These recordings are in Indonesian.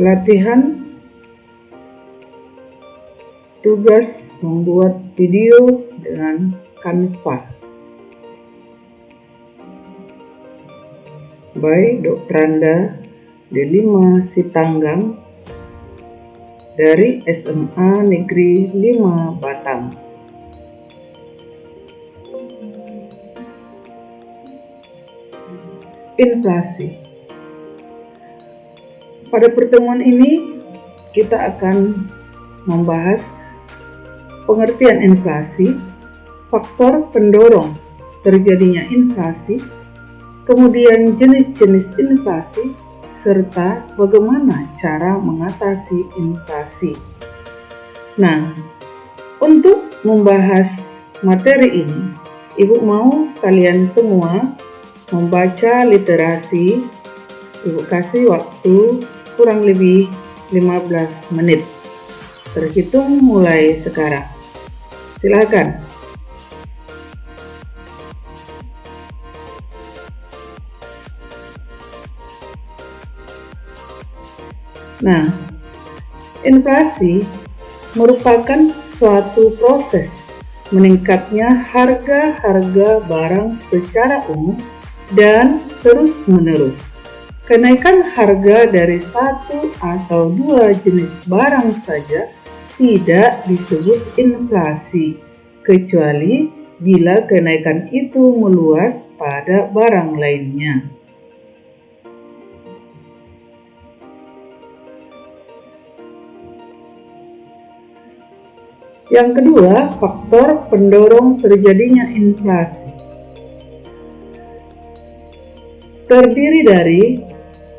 Latihan tugas membuat video dengan Canva by Dr. Randa D5 Sitanggang dari SMA Negeri 5 Batam. Inflasi. Pada pertemuan ini kita akan membahas pengertian inflasi, faktor pendorong terjadinya inflasi, kemudian jenis-jenis inflasi, serta bagaimana cara mengatasi inflasi. Nah, untuk membahas materi ini, Ibu mau kalian semua membaca literasi. Ibu kasih waktu kurang lebih 15 menit. Terhitung mulai sekarang. Silakan. Nah, inflasi merupakan suatu proses meningkatnya harga-harga barang secara umum dan terus-menerus. Kenaikan harga dari satu atau dua jenis barang saja tidak disebut inflasi, kecuali bila kenaikan itu meluas pada barang lainnya. Yang kedua, faktor pendorong terjadinya inflasi. Terdiri dari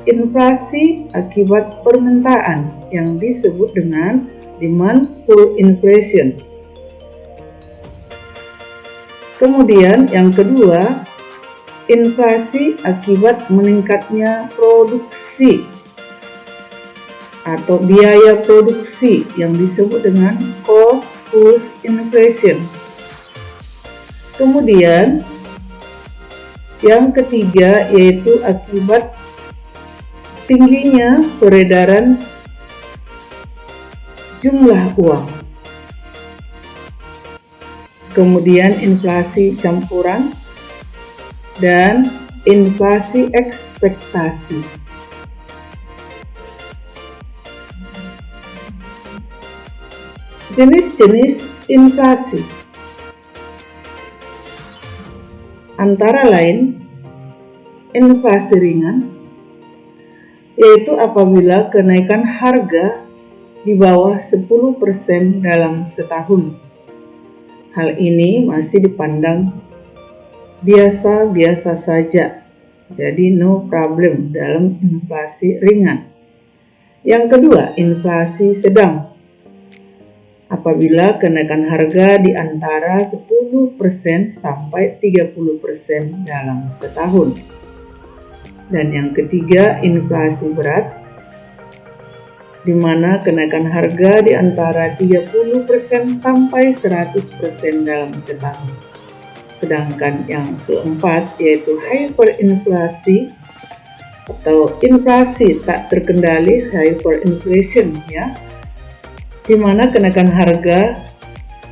inflasi akibat permintaan yang disebut dengan demand pull inflation. Kemudian yang kedua, inflasi akibat meningkatnya produksi atau biaya produksi yang disebut dengan cost push inflation. Kemudian yang ketiga yaitu akibat tingginya peredaran jumlah uang. Kemudian inflasi campuran dan inflasi ekspektasi. Jenis-jenis inflasi antara lain inflasi ringan, yaitu apabila kenaikan harga di bawah 10% dalam setahun. Hal ini masih dipandang biasa-biasa saja, jadi no problem dalam inflasi ringan. Yang kedua, inflasi sedang. Apabila kenaikan harga di antara 10% sampai 30% dalam setahun. Dan yang ketiga, inflasi berat, di mana kenaikan harga di antara 30% sampai 100% dalam setahun. Sedangkan yang keempat yaitu hyperinflasi atau inflasi tak terkendali, hyperinflation ya, di mana kenaikan harga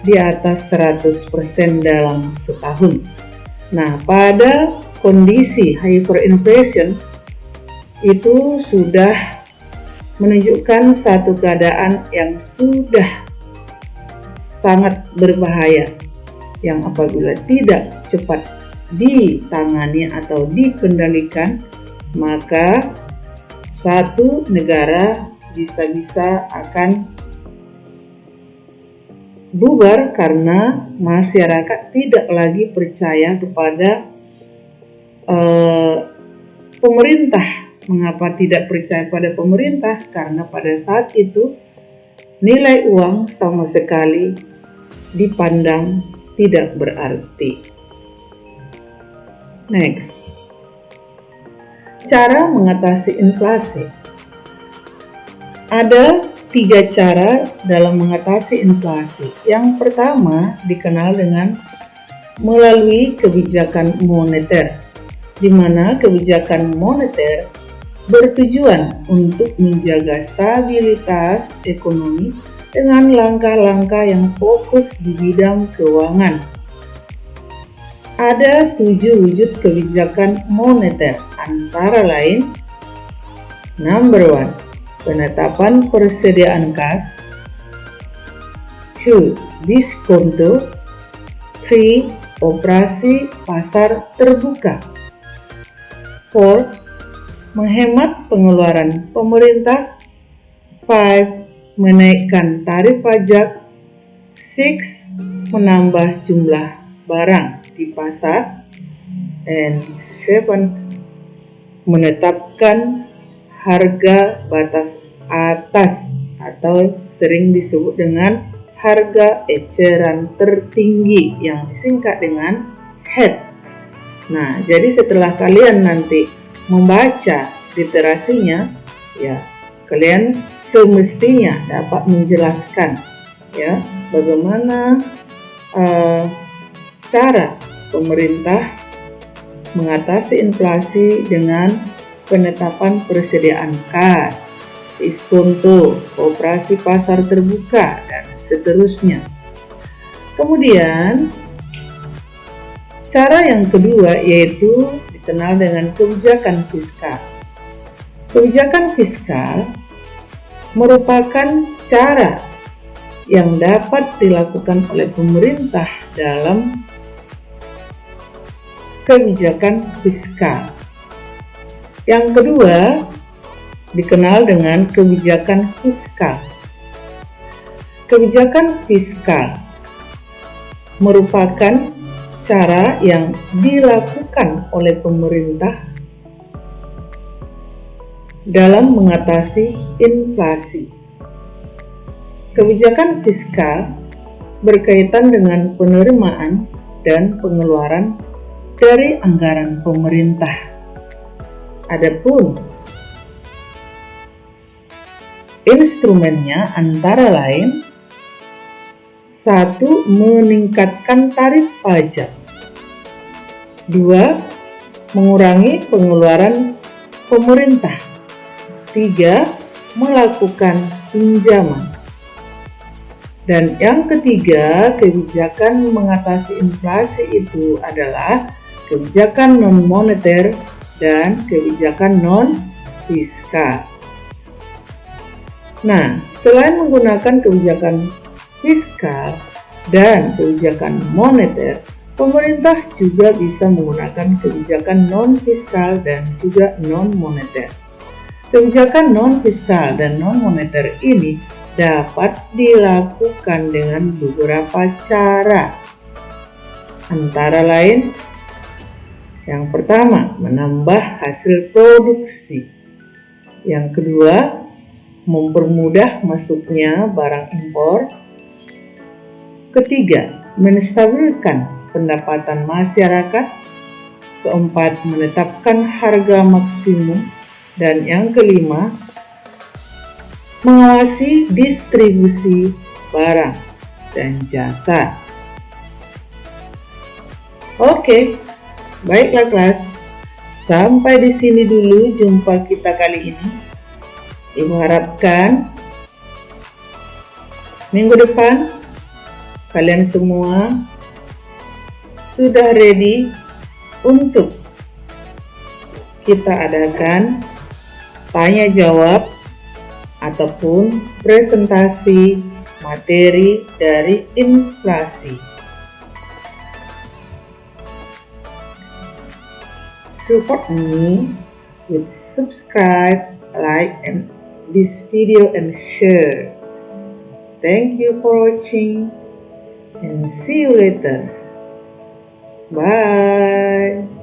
di atas 100% dalam setahun. Nah, pada kondisi hyperinflation itu sudah menunjukkan satu keadaan yang sudah sangat berbahaya, yang apabila tidak cepat ditangani atau dikendalikan, maka satu negara bisa-bisa akan bubar karena masyarakat tidak lagi percaya kepada pemerintah. Mengapa tidak percaya pada pemerintah? Karena pada saat itu nilai uang sama sekali dipandang tidak berarti. Next, cara mengatasi inflasi. Ada 3 cara dalam mengatasi inflasi. Yang pertama dikenal dengan melalui kebijakan moneter, di mana kebijakan moneter bertujuan untuk menjaga stabilitas ekonomi dengan langkah-langkah yang fokus di bidang keuangan. Ada 7 wujud kebijakan moneter, antara lain: Number 1, penetapan persediaan kas. 2, diskonto. 3, operasi pasar terbuka. 4, menghemat pengeluaran pemerintah. 5, menaikkan tarif pajak. 6, menambah jumlah barang di pasar. And 7, menetapkan harga batas atas atau sering disebut dengan harga eceran tertinggi yang disingkat dengan HET. Nah, jadi setelah kalian nanti membaca literasinya, ya, kalian semestinya dapat menjelaskan ya bagaimana cara pemerintah mengatasi inflasi dengan penetapan persediaan kas, diskonto, operasi pasar terbuka, dan seterusnya. Kemudian, cara yang kedua yaitu dikenal dengan kebijakan fiskal. Kebijakan fiskal merupakan cara yang dapat dilakukan oleh pemerintah dalam kebijakan fiskal. Yang kedua dikenal dengan kebijakan fiskal. Kebijakan fiskal merupakan cara yang dilakukan oleh pemerintah dalam mengatasi inflasi. Kebijakan fiskal berkaitan dengan penerimaan dan pengeluaran dari anggaran pemerintah. Adapun instrumennya antara lain: 1. meningkatkan tarif pajak. 2. mengurangi pengeluaran pemerintah. 3. melakukan pinjaman. Dan yang ketiga, kebijakan mengatasi inflasi itu adalah kebijakan non-moneter dan kebijakan non-fiskal. Nah, selain menggunakan kebijakan fiskal dan kebijakan moneter, pemerintah juga bisa menggunakan kebijakan non-fiskal dan juga non-moneter. Kebijakan non-fiskal dan non-moneter ini dapat dilakukan dengan beberapa cara. Antara lain, yang pertama, menambah hasil produksi. Yang kedua, mempermudah masuknya barang impor. Ketiga, menstabilkan pendapatan masyarakat. Keempat, menetapkan harga maksimum. Dan yang kelima, mengawasi distribusi barang dan jasa. Oke, baiklah kelas. Sampai di sini dulu jumpa kita kali ini. Ibu harapkan minggu depan kalian semua sudah ready untuk kita adakan tanya jawab ataupun presentasi materi dari inflasi. Support me with subscribe, like this video and share. Thank you for watching and see you later. Bye.